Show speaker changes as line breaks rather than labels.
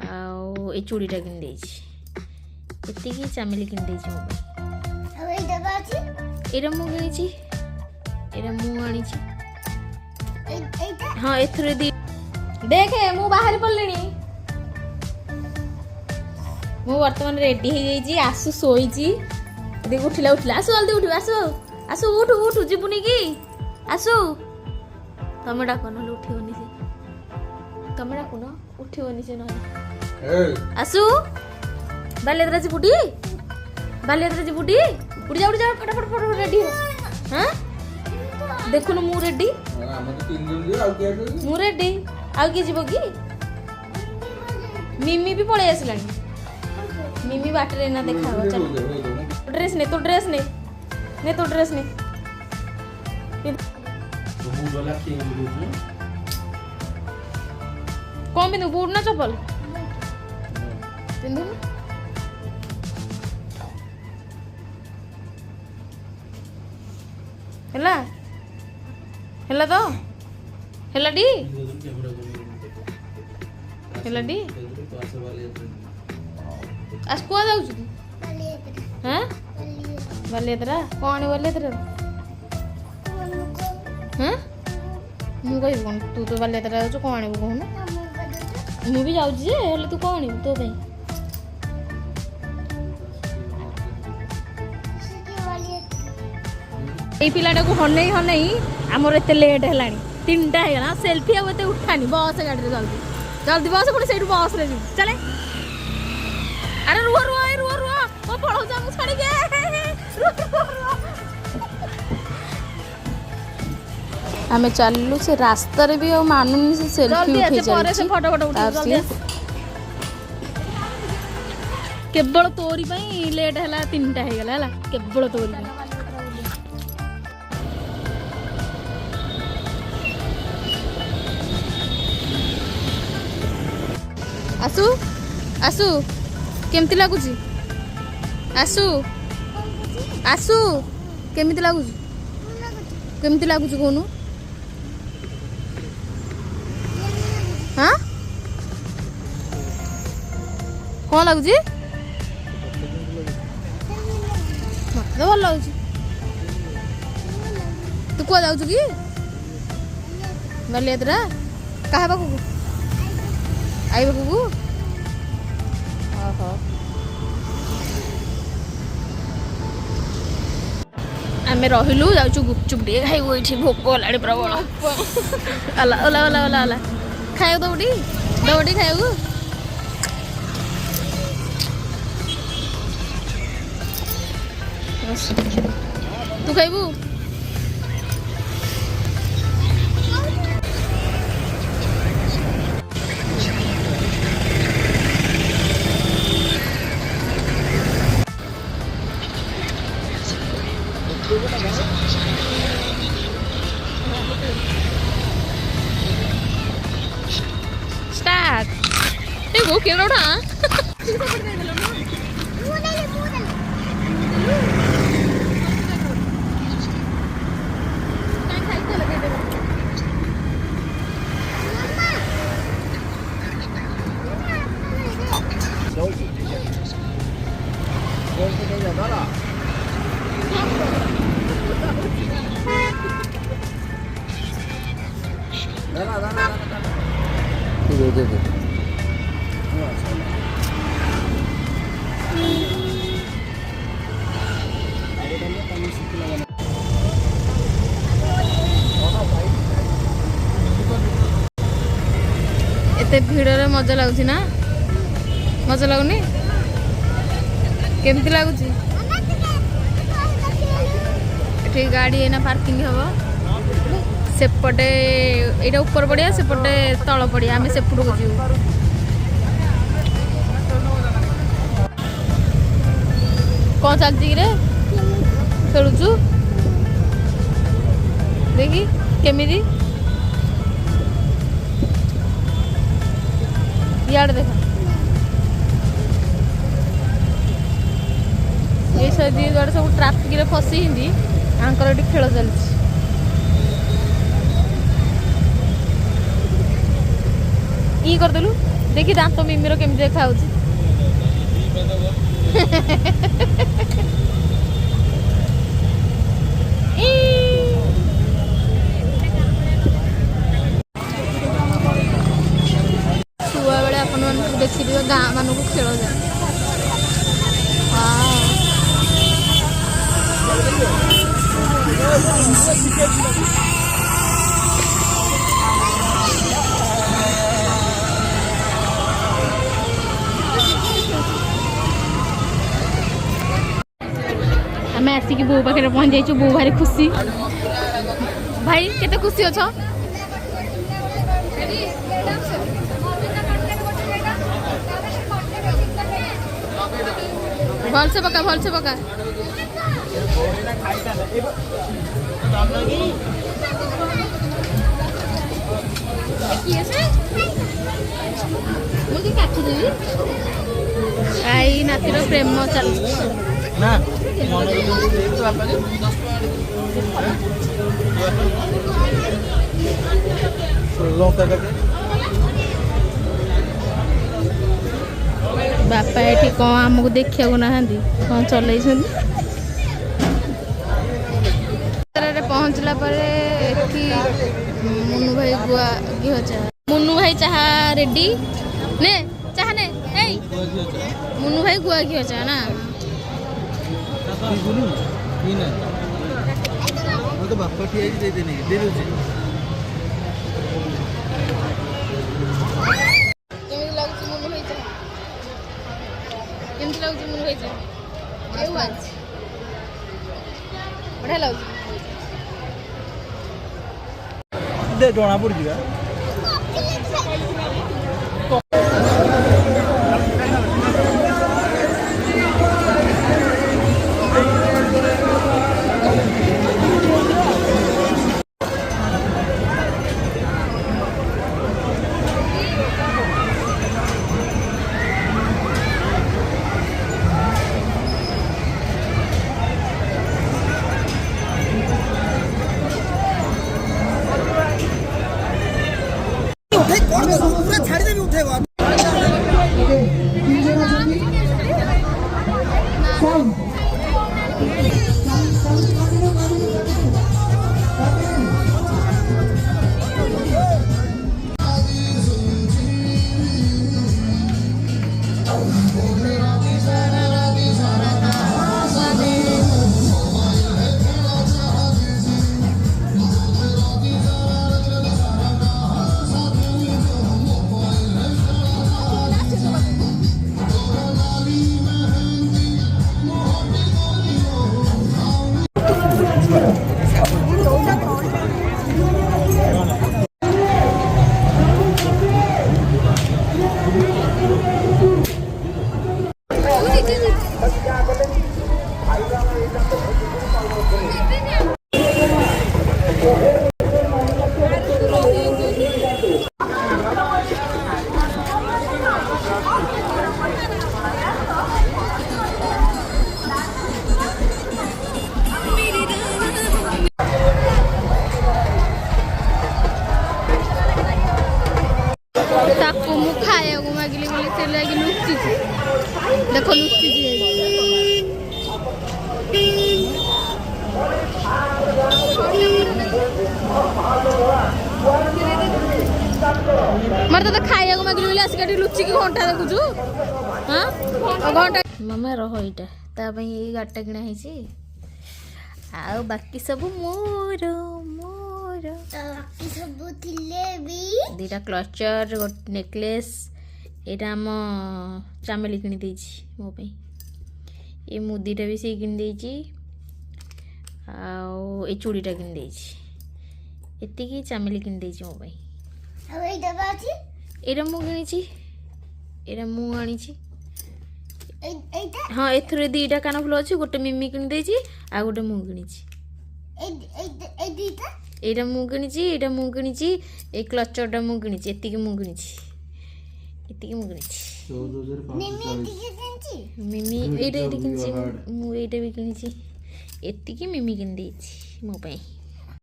ए चूड़ीटा किन देछि एतिकी चामेली किन देछि मो एरा मु गइछि एरा मु आनी छि हां एथरे दी देखे मु बाहर पड़लेनी मु वर्तमान रेडी हो गई आसु शोची देख उठिला उठिला आसु जल्दी उठ आसु आसु उठ उठ जीवनी कि आसु तमे डाक न उठिबनी से तमे डाक न उठिबनी से न आसु बालेद्रा जीबुटी उड़ी जा फटाफट फटाफट रेडी हो हां देखुन मु रेडी मु रेडी आउ के जीवो कि मिमी भी पळे आसलानी मिमी बाटरे ना देखा चल ड्रेस ने तो ड्रेस ने तो ड्रेस ने कौन बिंदु बूट ना चप्पल बिंदु हेला हेला तो हेला डी आज कुआ जाऊ छु हां बालेद्रा कोन बालेद्रा हां मु कहि कोन तू तो बालेद्रा जाऊ कोन आनिबु कोन मु भी जाऊ जे हेले तू कोन आनिबु तो भाई ए पिलाटा को हनै हमर एते लेट हेलानी 3टा हे गला सेल्फी अब एते उठानी बस गाड़ी रे जल्दी जल्दी बस पुणी सेठू बस रे चले अरे रुआ ओ पळो जा मु छाड़ी के हमें चललु से रास्ता रे भी मानुनी से सेल्फी उठे चल से फोटो उठा जल्दी केवल तोरी पई लेट हला 3टा हे गला हला केवल तोरी आसु आसु केमती लागुची आसु आसु केमती लागुची कोनु हाँ कौन लगुची मत तो भल लगुची तू कुआ जाऊ कि बालेद्रा कहा पाखु आई पाखु ओहो आमे रहिलु जाउछु गुपचुप टे खाइबो एठी भोक लाडी प्रबल अला अला अला अला अला खाइबो दौडी खाइबो तू खाइबो स्टार्ट देखो केड़ा उठा दे एते भीड़ रे मजा लागुची ना मजा लागुनी केमती लागुची एठी गाड़ी एना पार्किंग हबो सेपटे एटा ऊपर पड़िया सेपटे तल पड़िया आमे सेपटू को जीव कौन चलती रे खेलुचु देखी केमिदी यार देखा ये सब ट्राफिक रे फसी हिंदी आंकर एटी खेल चलती ई करदेलु देखी दांत मिमिर केमी देखा छुआ बेले आपण देखी गाँ मानक खेल जाए आम आसिक बो पाखे पहुँच जाइए बो भारी खुशी भाई केते खुशी अछ भल से पका आई नातिर प्रेम चल
ना
बापा ये कौन आमको देखा ना कौन चल पहुँचला मुन्नू भाई गुआ घी चाह मुन्नू भाई चाह रेडी ने चाह ने मुन्नू भाई गुआ घी चाह ना
तो बापा ठीक दे देने दे दे दे जोना पड़ जिगा
देखो लुच्ची मर तो खाइया को मागिली बोले आसिक लुच्ची की घंटा देखुछु हाँ घंटा मामा रह इटा ता पई ए गाटा किना हिची आ बाकी सब मोर मोर
बाकी सब थिले भी
दीटा क्लचर गोट नेकलेस एटा हम चामेली किनी देछि मो पई ए मुदीटा भी से किनी देछि आ ए चूड़ीटा किनी देछि एतिकी चामेली किनी देछि मो पई
अब ए डबा अछि
एटा मु किनीछि एटा मु आनिछि
एटा
हाँ एथरे दीटा कान फुल अछि गोटे मिमी किनी देछि आ गोटे मु किनीछि
ए दीटा
एटा मु किनीछि एटा मु किनीछि ए क्लचरटा मु किनीछि एतिकी मु किनीछि एतिकी मु किनीछि
14540
निमी एतिके किनछि
मिमी एटा किनीछि मु एटा भी किनीछि एतिकी मिमी किनी देछि मो पई